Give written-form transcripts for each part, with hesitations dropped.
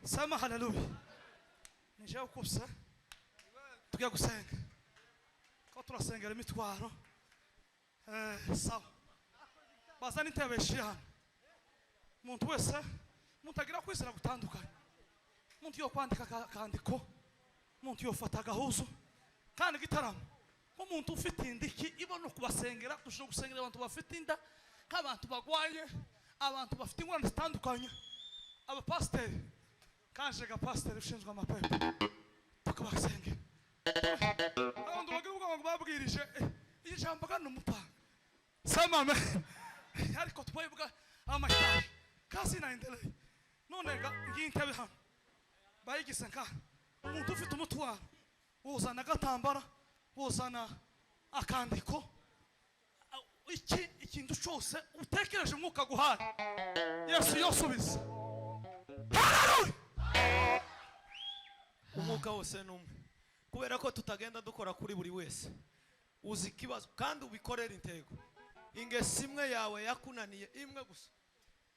Sema haleluya. Nije ukubse tugiye gusenga ko turasengera imitwaro sawa bazana intebe shihana umuntu wese mutagira kwizera gutandukanye umuntu yo kwandika kandiko umuntu yo fata gahuzo kandi gitaramo umuntu ufite indiki ibona kubasengera dushobora gusengera abantu bafite inda nk'abantu bagwaye abantu bafite ingorane zitandukanye abapasiteri kanje ga pasiteri ushinzwe amapepo tukabasengera abantu bagira ubwo babwirije ijambo gano umupanga sema me ariko twayivuga amahita kasi na endeleye none ngintebe hano bayigise nka umuntu ufite umutwaro uzana gatambara uzana akandiko ikintu cyose utekereje umwuka guhana Yesu yosubiza haleluya umwuka wose numwe kubera ko tutagenda dukora kuri buri wese uzi kibazo kandi ubikorera intego ingesi imwe yawe yakunaniye imwe gusa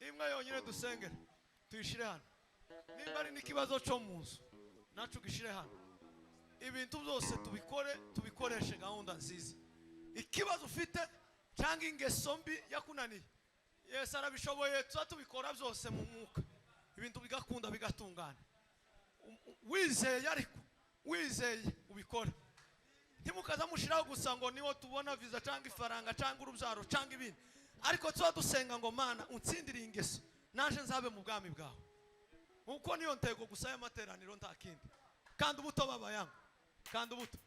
imwe yonyine dusengera tuyishire hano nimba ari n'ikibazo cyo muzo nacu gishire hano ibintu byose tubikoreshe gahunda nziza ikibazo ufite cyangwa ingeso mbi yakunaniye Yesu arabishoboye tubikora byose mu mwuka ibintu bigakunda bigatungana wizeye ariko wizeye ubikora ntimukaza mushiraho gusa ngo niwo tubona visa cyangwa ifaranga cyangwa urubyaro cyangwa ibindi ariko tuba dusenga ngo Mana unsindire ingeso naje nzabe mu bwami bwawe uko niyo ntego gusa y'amateraniro nta kindi kandi ubuto babayanga kandi ubuto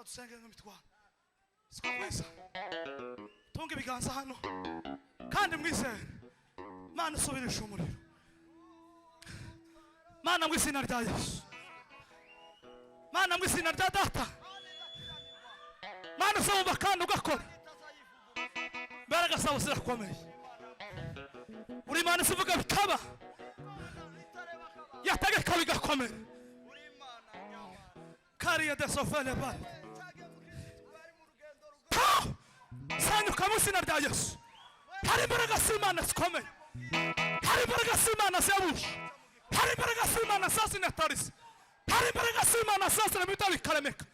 dusenge nk'imitwaro siko kwiza tunga ibiganza hano kandi mwizere Mana usubirisha umuriro Mana mu izina rya Yesu Mana mu izina rya Data Mana uzumva kandi ugakora mbaraga zawe zirakomeye uri Mana uvuga bikaba yategeka bigakomera kariya desofele ba sanyuka mu izina rya Yesu hari imbaraga z'Imana zikomeye hari imbaraga z'Imana ziyabuje hari imbaraga z'Imana zazinatarise hari imbaraga z'Imana zazira bita bikaremeka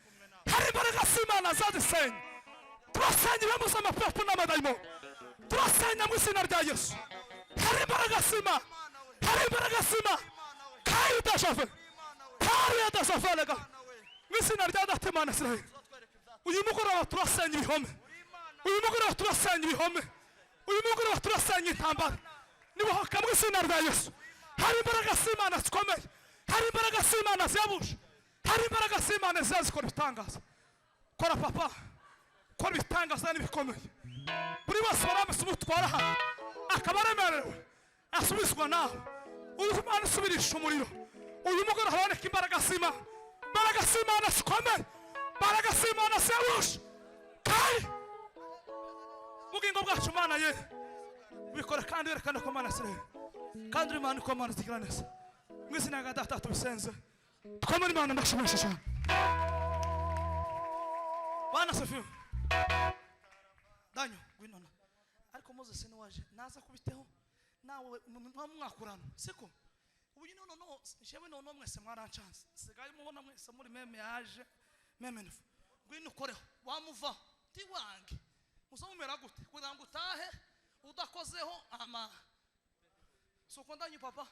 hari imbaraga z'Imana zazisenya turasenya ibibazo amapepo n'amadayimoni turasenya mu izina rya Yesu hari imbaraga z'Imana hari imbaraga z'Imana kandi udashove hari udashovalega mu izina rya Data Imana Israel uyu mugoroba turasenya ibihome uyu mugoroba turasenya ibihome uyu mugoroba turasenya intambara nibohoka mu izina rya Yesu hari imbaraga z'Imana zikomeye hari imbaraga z'Imana ziyabuje hari imbaraga z'Imana zikora ibitangaza kora papa kora ibitangaza n'ibikomeye buri wese waramutse umutwara hano akaba aremerewe asubizwa nawe uyu Imana usubirisha umuriro uyu mugoroba haboneka imbaraga z'Imana imbaraga z'Imana zikomeye imbaraga z'Imana ziyabuje kandi ubugingo bwacu Mana ye bikora kandi werekana ko Mana Israel kandi uri Mana ko Mana zigira neza mu izina rya Data tubisenze twamara Imana ndashimisha cyane Bana Sofiyo danyo gwinona ariko Moses ni waje naza kubiteho nawe mwakurana siko ubu no shewe no mwese mwarancanze sigaye mubona mwese muri meme yaje meme nifu gwino koreho wamuva ti wange uzomera gute kugira ngo utahe udakozeho ama soko ndanyu papa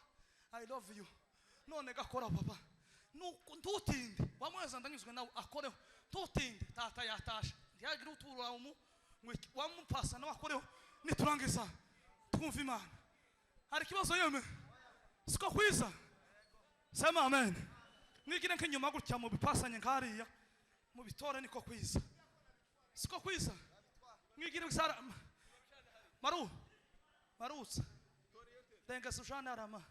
I love you none gakora papa nuko ntutinde wamweza ndanyuzwe nawe akoreho tutinde tata yatasha ndiyagira uturura wamupasa nawe akoreho niturangiza twumva Imana hari kibazo yeme siko kwiza sema amen mwigire nk'inyuma gutya mu bipasanye nkariya mu bitore niko kwiza siko kwiza mwigire gisara marutsa denga sujana arama